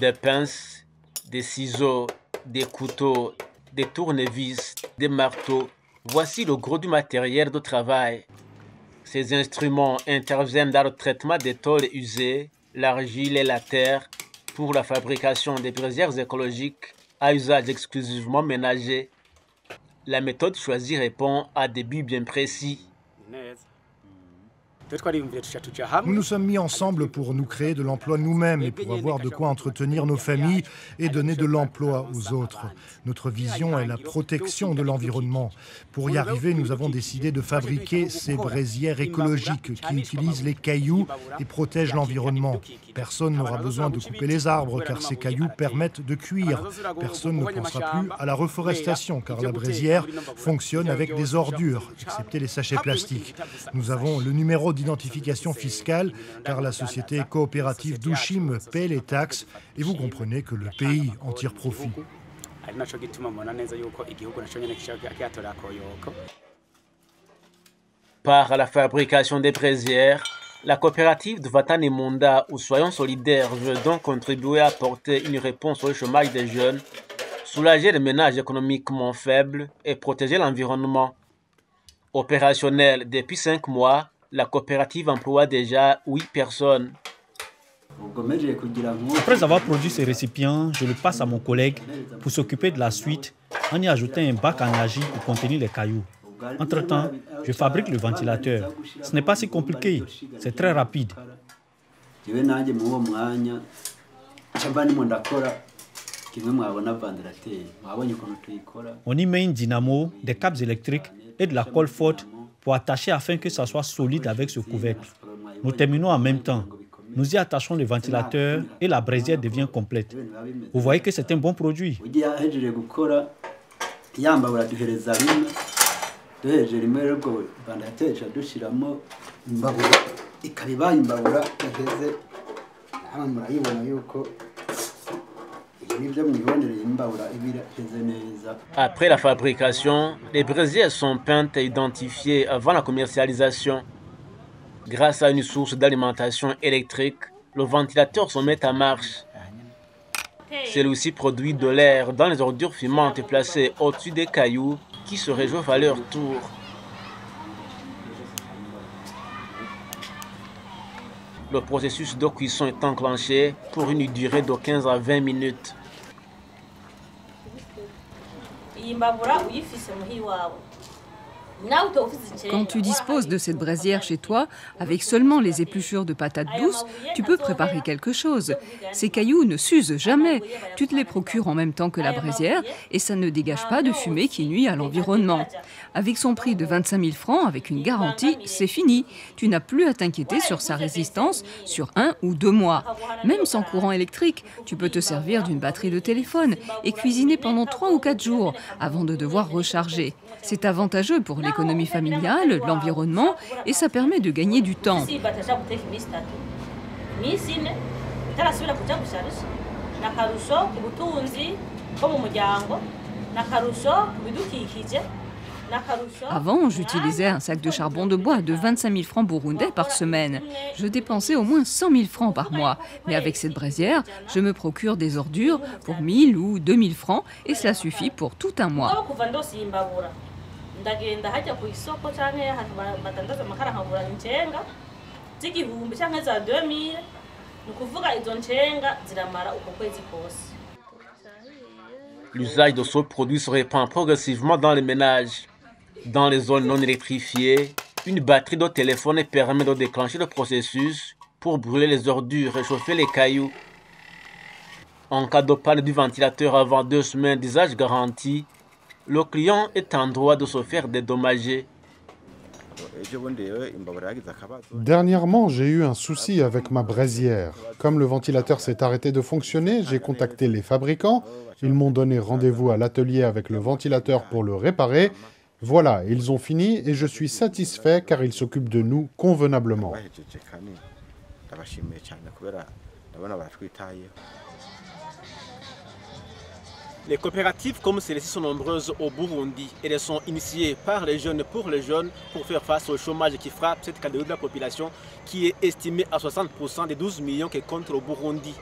Des pinces, des ciseaux, des couteaux, des tournevis, des marteaux. Voici le gros du matériel de travail. Ces instruments interviennent dans le traitement des tôles usées, l'argile et la terre pour la fabrication des braisières écologiques à usage exclusivement ménager. La méthode choisie répond à des buts bien précis. Nous nous sommes mis ensemble pour nous créer de l'emploi nous-mêmes et pour avoir de quoi entretenir nos familles et donner de l'emploi aux autres. Notre vision est la protection de l'environnement. Pour y arriver, nous avons décidé de fabriquer ces braisières écologiques qui utilisent les cailloux et protègent l'environnement. Personne n'aura besoin de couper les arbres car ces cailloux permettent de cuire. Personne ne pensera plus à la reforestation car la braisière fonctionne avec des ordures, excepté les sachets plastiques. Nous avons le numéro d'identification fiscale, car la société coopérative Dushim paie les taxes et vous comprenez que le pays en tire profit. Par la fabrication des braisières, la coopérative de Vatanemunda ou Soyons Solidaires veut donc contribuer à apporter une réponse au chômage des jeunes, soulager les ménages économiquement faibles et protéger l'environnement. Opérationnelle depuis 5 mois, la coopérative emploie déjà 8 personnes. Après avoir produit ces récipients, je le passe à mon collègue pour s'occuper de la suite en y ajoutant un bac en argile pour contenir les cailloux. Entre-temps, je fabrique le ventilateur. Ce n'est pas si compliqué, c'est très rapide. On y met une dynamo, des câbles électriques et de la colle forte pour attacher afin que ça soit solide avec ce couvercle. Nous terminons en même temps. Nous y attachons le ventilateur et la braisière devient complète. Vous voyez que c'est un bon produit. Après la fabrication, les braisières sont peintes et identifiées avant la commercialisation. Grâce à une source d'alimentation électrique, le ventilateur se met en marche. Celui-ci produit de l'air dans les ordures fumantes placées au-dessus des cailloux qui se réchauffent à leur tour. Le processus de cuisson est enclenché pour une durée de 15 à 20 minutes. Quand tu disposes de cette braisière chez toi, avec seulement les épluchures de patates douces, tu peux préparer quelque chose. Ces cailloux ne s'usent jamais. Tu te les procures en même temps que la braisière et ça ne dégage pas de fumée qui nuit à l'environnement. Avec son prix de 25 000 francs, avec une garantie, c'est fini. Tu n'as plus à t'inquiéter sur sa résistance sur 1 ou 2 mois. Même sans courant électrique, tu peux te servir d'une batterie de téléphone et cuisiner pendant 3 ou 4 jours avant de devoir recharger. C'est avantageux pour l'économie familiale, l'environnement et ça permet de gagner du temps. Avant, j'utilisais un sac de charbon de bois de 25 000 francs burundais par semaine. Je dépensais au moins 100 000 francs par mois. Mais avec cette braisière, je me procure des ordures pour 1 000 ou 2 000 francs et cela suffit pour tout un mois. L'usage de ce produit se répand progressivement dans les ménages. Dans les zones non électrifiées, une batterie de téléphone permet de déclencher le processus pour brûler les ordures et chauffer les cailloux. En cas de panne du ventilateur avant 2 semaines d'usage garanti, le client est en droit de se faire dédommager. Dernièrement, j'ai eu un souci avec ma braisière. Comme le ventilateur s'est arrêté de fonctionner, j'ai contacté les fabricants. Ils m'ont donné rendez-vous à l'atelier avec le ventilateur pour le réparer. Voilà, ils ont fini et je suis satisfait car ils s'occupent de nous convenablement. Les coopératives comme celle-ci sont nombreuses au Burundi et elles sont initiées par les jeunes pour faire face au chômage qui frappe cette catégorie de la population qui est estimée à 60% des 12 millions que compte le Burundi.